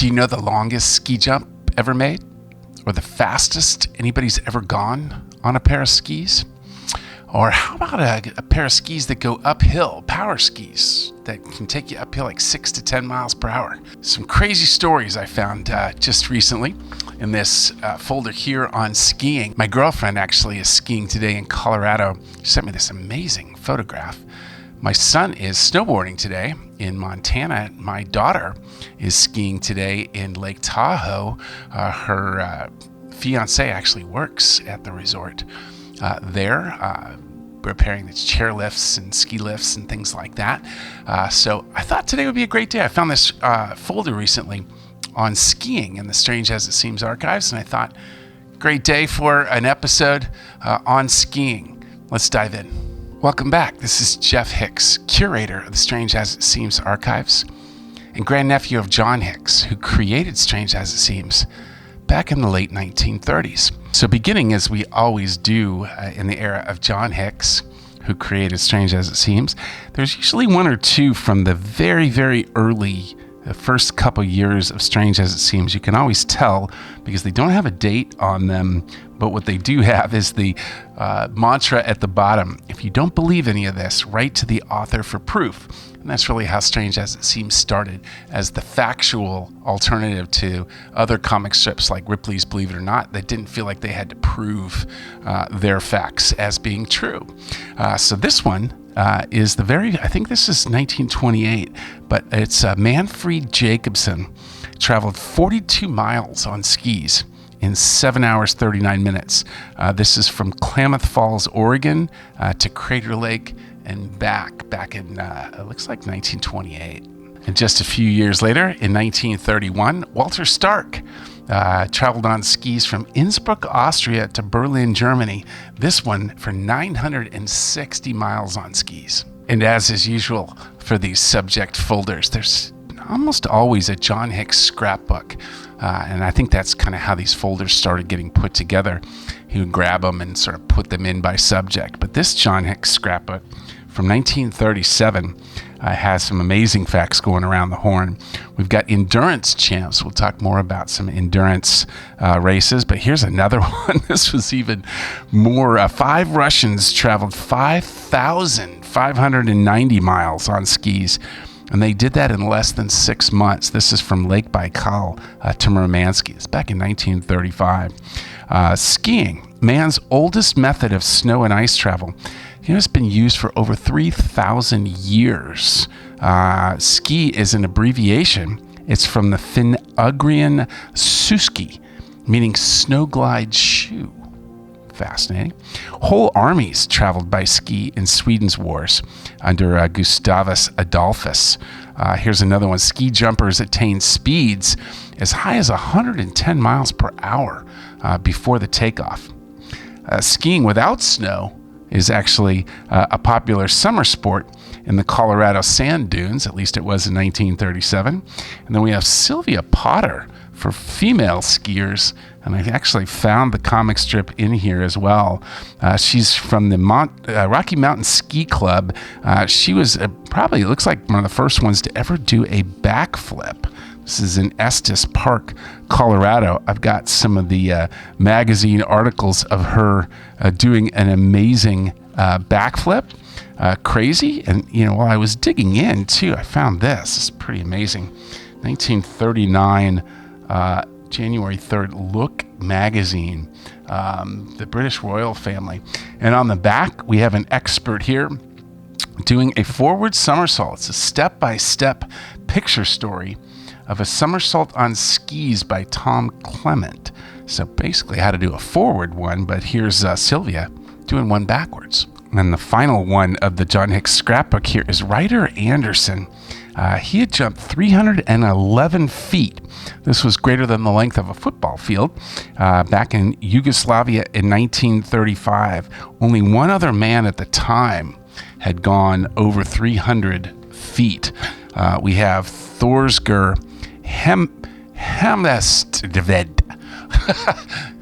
Do you know the longest ski jump ever made? Or the fastest anybody's ever gone on a pair of skis? Or how about a pair of skis that go uphill, power skis, that can take you uphill like 6 to 10 miles per hour? Some crazy stories I found just recently in this folder here on skiing. My girlfriend actually is skiing today in Colorado. She sent me this amazing photograph. My son is snowboarding today in Montana. My daughter is skiing today in Lake Tahoe. Her fiance actually works at the resort there, repairing the chairlifts and ski lifts and things like that. So I thought today would be a great day. I found this folder recently on skiing in the Strange As It Seems archives, and I thought, great day for an episode on skiing. Let's dive in. Welcome back. This is Jeff Hix, curator of the Strange As It Seems archives and grandnephew of John Hix, who created Strange As It Seems back in the late 1930s. So beginning as we always do in the era of John Hix, who created Strange As It Seems, there's usually one or two from the very, very early the first couple years of Strange As It Seems. You can always tell because they don't have a date on them, but what they do have is the mantra at the bottom. If you don't believe any of this, write to the author for proof. And that's really how Strange As It Seems started, as the factual alternative to other comic strips like Ripley's Believe It or Not that didn't feel like they had to prove their facts as being true. So this one is I think this is 1928, but it's Manfred Jacobson traveled 42 miles on skis in 7 hours, 39 minutes. This is from Klamath Falls, Oregon to Crater Lake and back in, it looks like 1928. And just a few years later, in 1931, Walter Stark traveled on skis from Innsbruck, Austria to Berlin, Germany. This one for 960 miles on skis. And as is usual for these subject folders, there's almost always a John Hix scrapbook. And I think that's kind of how these folders started getting put together. He would grab them and sort of put them in by subject. But this John Hix scrapbook from 1937 has some amazing facts going around the horn. We've got endurance champs. We'll talk more about some endurance races, but here's another one. This was even more. 5 Russians traveled 5,590 miles on skis, and they did that in less than 6 months. This is from Lake Baikal to Murmansky. It's back in 1935. Skiing, man's oldest method of snow and ice travel. It's been used for over 3,000 years. Ski is an abbreviation. It's from the Finno-Ugrian suski, meaning snow glide shoe. Fascinating. Whole armies traveled by ski in Sweden's wars under Gustavus Adolphus. Here's another one. Ski jumpers attained speeds as high as 110 miles per hour before the takeoff. Skiing without snow is actually a popular summer sport in the Colorado sand dunes. At least it was in 1937. And then we have Sylvia Potter for female skiers, and I actually found the comic strip in here as well. She's from the Rocky Mountain Ski Club. She was probably, it looks like, one of the first ones to ever do a backflip. This is in Estes Park, Colorado. I've got some of the magazine articles of her doing an amazing backflip. Crazy. And, while I was digging in, too, I found this. It's pretty amazing. 1939, January 3rd, Look magazine, the British royal family. And on the back, we have an expert here doing a forward somersault. It's a step-by-step picture story of a somersault on skis by Tom Clement. So basically how to do a forward one, but here's Sylvia doing one backwards. And the final one of the John Hix scrapbook here is Ryder Anderson. He had jumped 311 feet. This was greater than the length of a football field back in Yugoslavia in 1935. Only one other man at the time had gone over 300 feet. We have Thorsger Hemestvedt.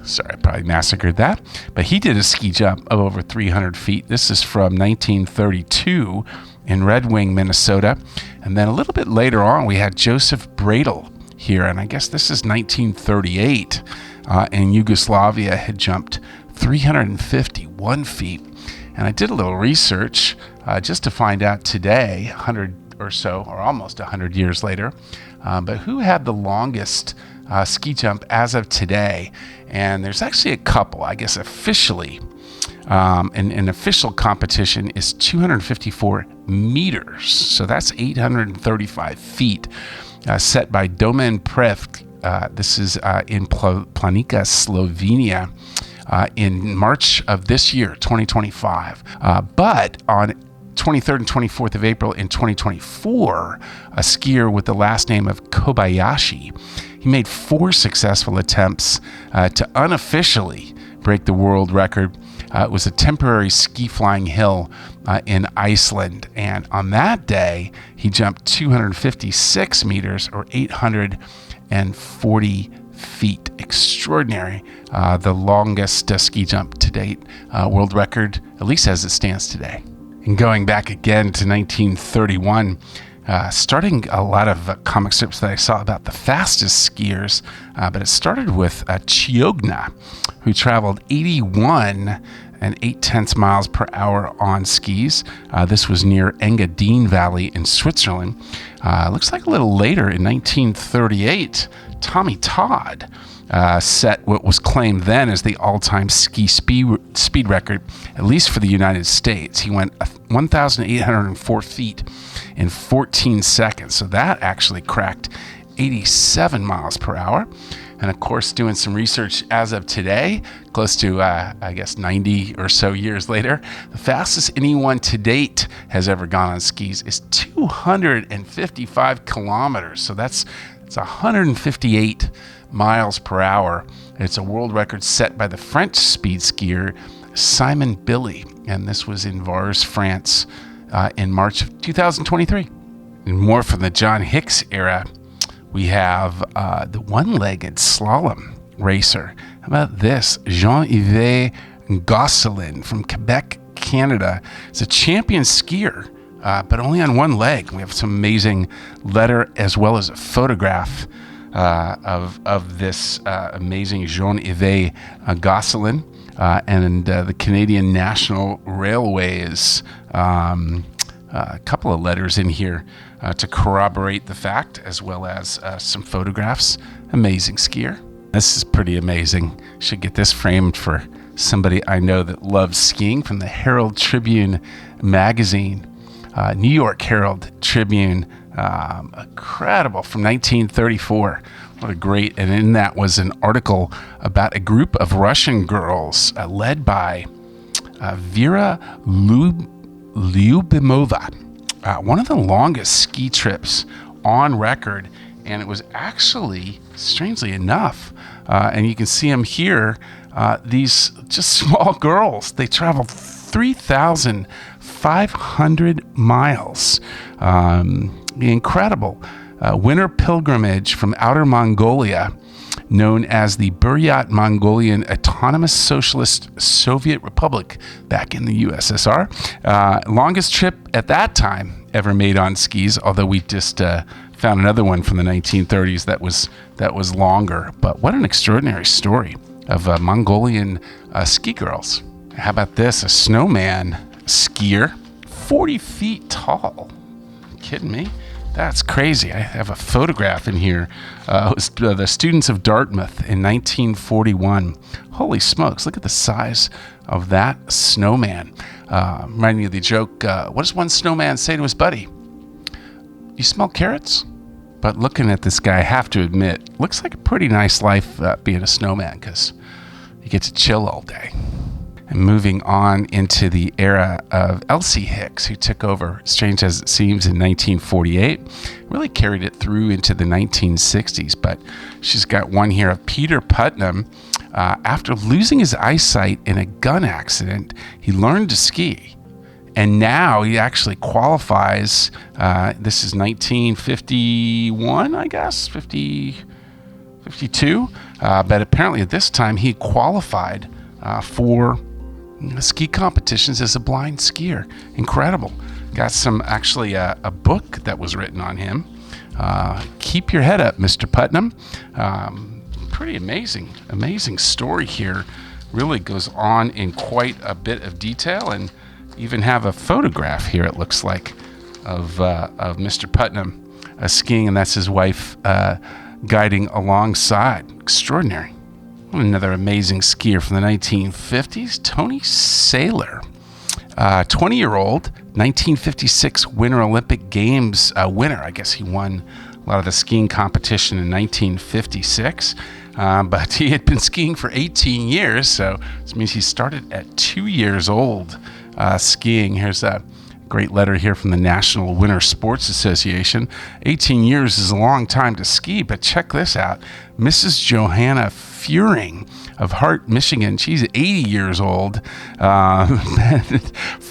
Sorry, I probably massacred that. But he did a ski jump of over 300 feet. This is from 1932 in Red Wing, Minnesota. And then a little bit later on, we had Joseph Bradel. here, and I guess this is 1938, and Yugoslavia had jumped 351 feet. And I did a little research just to find out today, 100 or so, or almost 100 years later, but who had the longest ski jump as of today. And there's actually a couple, I guess officially. An official competition is 254 meters. So that's 835 feet, set by Domen Prevc. This is in Planica, Slovenia, in March of this year, 2025. But on 23rd and 24th of April in 2024, a skier with the last name of Kobayashi, he made 4 successful attempts to unofficially break the world record. It was a temporary ski flying hill in Iceland. And on that day, he jumped 256 meters or 840 feet. Extraordinary. The longest ski jump to date, world record, at least as it stands today. And going back again to 1931, starting a lot of comic strips that I saw about the fastest skiers, but it started with Chiogna, who traveled 81 and 0.8 miles per hour on skis. This was near Engadine Valley in Switzerland. Looks like a little later in 1938, Tommy Todd set what was claimed then as the all-time ski speed record, at least for the United States. He went 1,804 feet in 14 seconds. So that actually cracked 87 miles per hour. And of course, doing some research as of today, close to, I guess, 90 or so years later, the fastest anyone to date has ever gone on skis is 255 kilometers. So it's 158 miles per hour. It's a world record set by the French speed skier Simon Billy. And this was in Vars, France, in March of 2023. And more from the John Hix era, we have the one-legged slalom racer. How about this? Jean-Yves Gosselin from Quebec, Canada. He's a champion skier, but only on one leg. We have some amazing letter as well as a photograph of this amazing Jean-Yves Gosselin and the Canadian National Railways. A couple of letters in here to corroborate the fact, as well as some photographs. Amazing skier. This is pretty amazing. Should get this framed for somebody I know that loves skiing, from the Herald Tribune magazine, New York Herald Tribune. Incredible, from 1934. What a great, and in that was an article about a group of Russian girls led by Vera Lyubimova. One of the longest ski trips on record, and it was actually, strangely enough, and you can see them here, these just small girls. They traveled 3,500 miles. Incredible. Winter pilgrimage from Outer Mongolia, known as the Buryat Mongolian Autonomous Socialist Soviet Republic back in the USSR. Longest trip at that time ever made on skis, although we just found another one from the 1930s that was longer. But what an extraordinary story of Mongolian ski girls. How about this? A snowman skier, 40 feet tall. Kidding me? That's crazy. I have a photograph in here. It was the students of Dartmouth in 1941. Holy smokes, look at the size of that snowman. Reminding me of the joke, what does one snowman say to his buddy? You smell carrots? But looking at this guy, I have to admit, looks like a pretty nice life being a snowman, because you get to chill all day. And moving on into the era of Elsie Hix, who took over, strange as it seems, in 1948, really carried it through into the 1960s. But she's got one here of Peter Putnam. After losing his eyesight in a gun accident, he learned to ski. And now he actually qualifies. This is 1951, I guess, 52. But apparently at this time he qualified for ski competitions as a blind skier. Incredible. Got some, actually a book that was written on him Keep your head up, Mr. Putnam. Pretty amazing story here. Really goes on in quite a bit of detail, and even have a photograph here, it looks like, of Mr. Putnam skiing, and that's his wife guiding alongside. Extraordinary. Another amazing skier from the 1950s, Tony Saylor. 20-year-old, 1956 Winter Olympic Games winner. I guess he won a lot of the skiing competition in 1956. But he had been skiing for 18 years, so this means he started at 2 years old skiing. Here's a great letter here from the National Winter Sports Association. 18 years is a long time to ski, but check this out. Mrs. Johanna Furing of Hart, Michigan. She's 80 years old. 4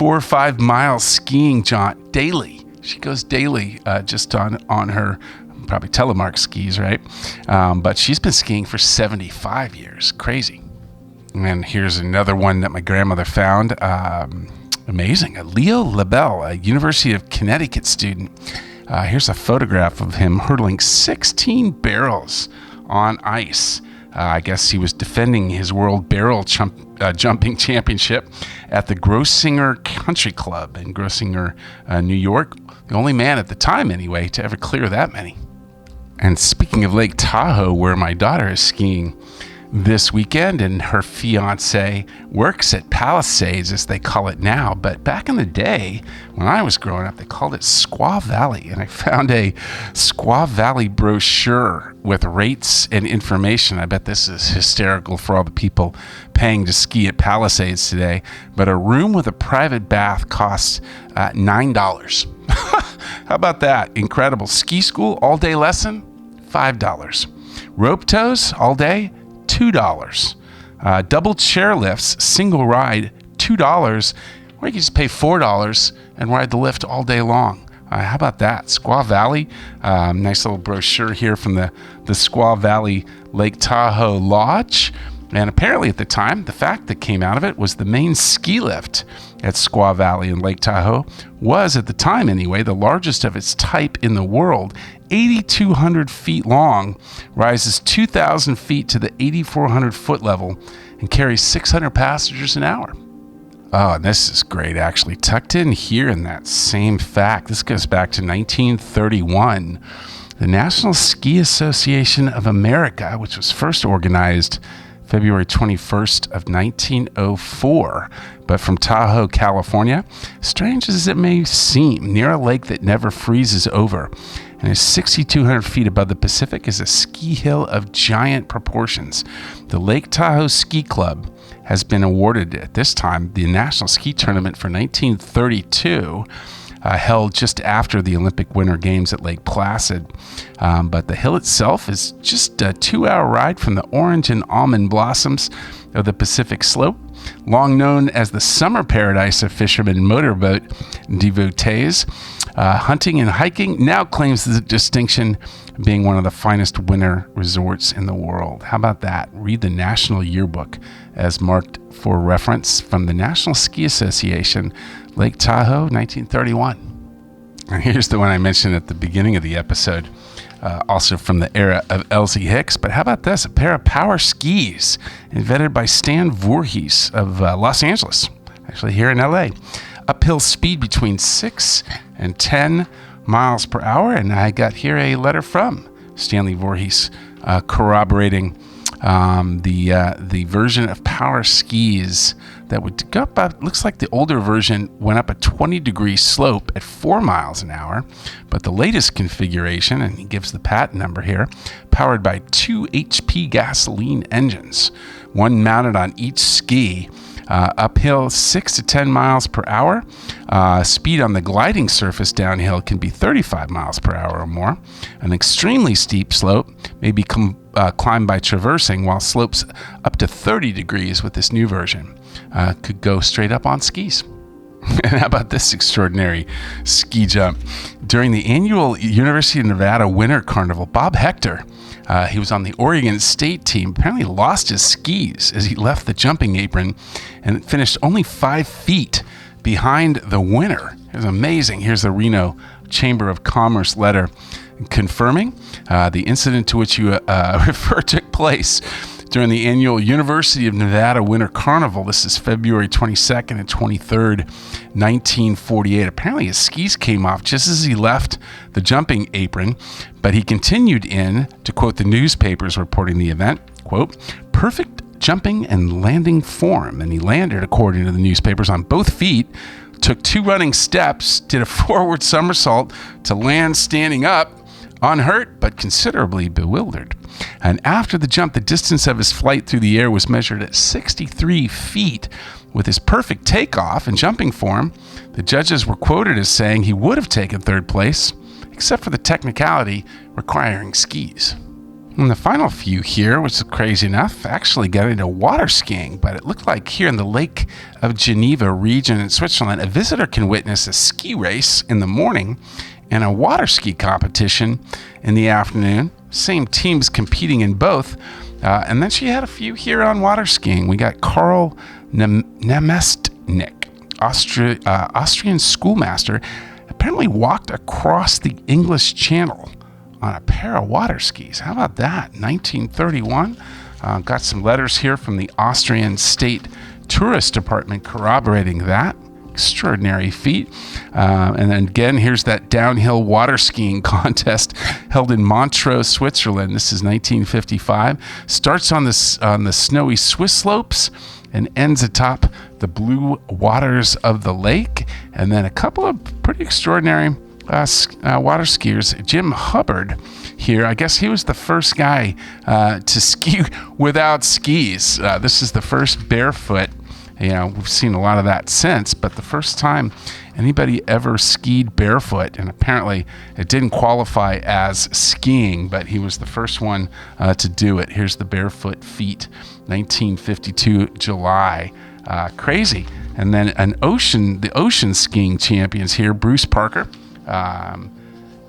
or 5 miles skiing jaunt daily. She goes daily just on her probably telemark skis, right? But she's been skiing for 75 years. Crazy. And here's another one that my grandmother found. Amazing. Leo LaBelle, a University of Connecticut student. Here's a photograph of him hurdling 16 barrels on ice. I guess he was defending his world barrel jumping championship at the Grossinger Country Club in Grossinger, New York. The only man at the time, anyway, to ever clear that many. And speaking of Lake Tahoe, where my daughter is skiing this weekend, and her fiance works at Palisades, as they call it now. But back in the day, when I was growing up, they called it Squaw Valley. And I found a Squaw Valley brochure with rates and information. I bet this is hysterical for all the people paying to ski at Palisades today. But a room with a private bath costs $9. How about that? Incredible. Ski school all-day lesson, $5. Rope tows all day, $2. Double chairlifts, single ride, $2. Or you can just pay $4 and ride the lift all day long. How about that? Squaw Valley. Nice little brochure here from the Squaw Valley Lake Tahoe Lodge. And apparently at the time, the fact that came out of it was the main ski lift at Squaw Valley in Lake Tahoe was, at the time anyway, the largest of its type in the world. 8,200 feet long, rises 2,000 feet to the 8,400 foot level, and carries 600 passengers an hour. Oh, and this is great, actually. Tucked in here in that same fact, this goes back to 1931. The National Ski Association of America, which was first organized February 21st of 1904, but from Tahoe, California, strange as it may seem, near a lake that never freezes over, and is 6,200 feet above the Pacific, is a ski hill of giant proportions. The Lake Tahoe Ski Club has been awarded at this time the National Ski Tournament for 1932, held just after the Olympic Winter Games at Lake Placid. But the hill itself is just a 2-hour ride from the orange and almond blossoms of the Pacific Slope. Long known as the summer paradise of fishermen motorboat devotees, hunting and hiking now claims the distinction of being one of the finest winter resorts in the world. How about that? Read the National Yearbook as marked for reference from the National Ski Association, Lake Tahoe, 1931. And here's the one I mentioned at the beginning of the episode, also from the era of Elsie Hix. But how about this? A pair of power skis invented by Stan Voorhees of Los Angeles, actually here in LA. Uphill speed between 6 and 10 miles per hour. And I got here a letter from Stanley Voorhees corroborating the version of power skis that would go up, looks like the older version went up a 20-degree slope at 4 miles an hour, but the latest configuration, and he gives the patent number here, powered by 2 HP gasoline engines, one mounted on each ski, uphill 6 to 10 miles per hour. Speed on the gliding surface downhill can be 35 miles per hour or more. An extremely steep slope may be climbed by traversing, while slopes up to 30 degrees with this new version could go straight up on skis. And how about this extraordinary ski jump? During the annual University of Nevada Winter Carnival, Bob Hector, he was on the Oregon State team, apparently lost his skis as he left the jumping apron and finished only 5 feet behind the winner. It was amazing. Here's the Reno Chamber of Commerce letter confirming the incident to which you refer took place during the annual University of Nevada Winter Carnival. This is February 22nd and 23rd, 1948. Apparently his skis came off just as he left the jumping apron, but he continued in, to quote the newspapers reporting the event, quote, perfect jumping and landing form. And he landed, according to the newspapers, on both feet, took 2 running steps, did a forward somersault to land standing up, unhurt but considerably bewildered. And after the jump, the distance of his flight through the air was measured at 63 feet. With his perfect takeoff and jumping form, the judges were quoted as saying he would have taken 3rd place, except for the technicality requiring skis. And the final few here, which is crazy enough, actually got into water skiing, but it looked like here in the Lake of Geneva region in Switzerland, a visitor can witness a ski race in the morning and a water ski competition in the afternoon. Same teams competing in both. And then she had a few here on water skiing. We got Karl Nemestnik, Austrian schoolmaster, apparently walked across the English Channel on a pair of water skis. How about that? 1931. Got some letters here from the Austrian State Tourist Department corroborating that. Extraordinary feat. And then again, here's that downhill water skiing contest held in Montreux, Switzerland. This is 1955. Starts on the snowy Swiss slopes and ends atop the blue waters of the lake. And then a couple of pretty extraordinary water skiers. Jim Hubbard here, I guess he was the first guy to ski without skis. This is the first barefoot. We've seen a lot of that since, but the first time anybody ever skied barefoot, and apparently it didn't qualify as skiing, but he was the first one to do it. Here's the barefoot feat, 1952 July. Crazy. And then the ocean skiing champions here, Bruce Parker,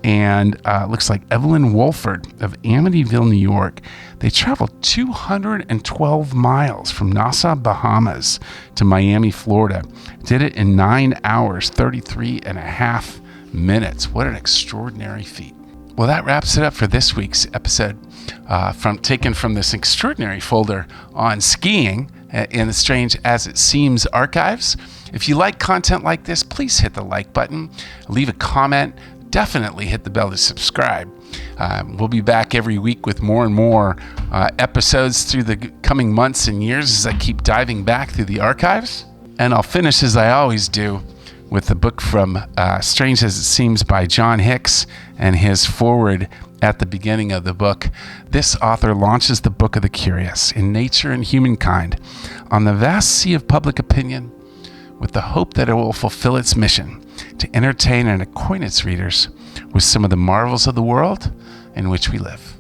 and looks like Evelyn Wolford of Amityville, New York. They traveled 212 miles from Nassau, Bahamas to Miami, Florida. Did it in 9 hours, 33 and a half minutes. What an extraordinary feat. Well, that wraps it up for this week's episode, taken from this extraordinary folder on skiing in the Strange As It Seems archives. If you like content like this, please hit the like button, leave a comment, definitely hit the bell to subscribe. We'll be back every week with more and more episodes through the coming months and years as I keep diving back through the archives. And I'll finish, as I always do, with the book from Strange As It Seems by John Hix and his foreword at the beginning of the book. This author launches the book of the curious in nature and humankind on the vast sea of public opinion, with the hope that it will fulfill its mission to entertain and acquaint its readers with some of the marvels of the world in which we live.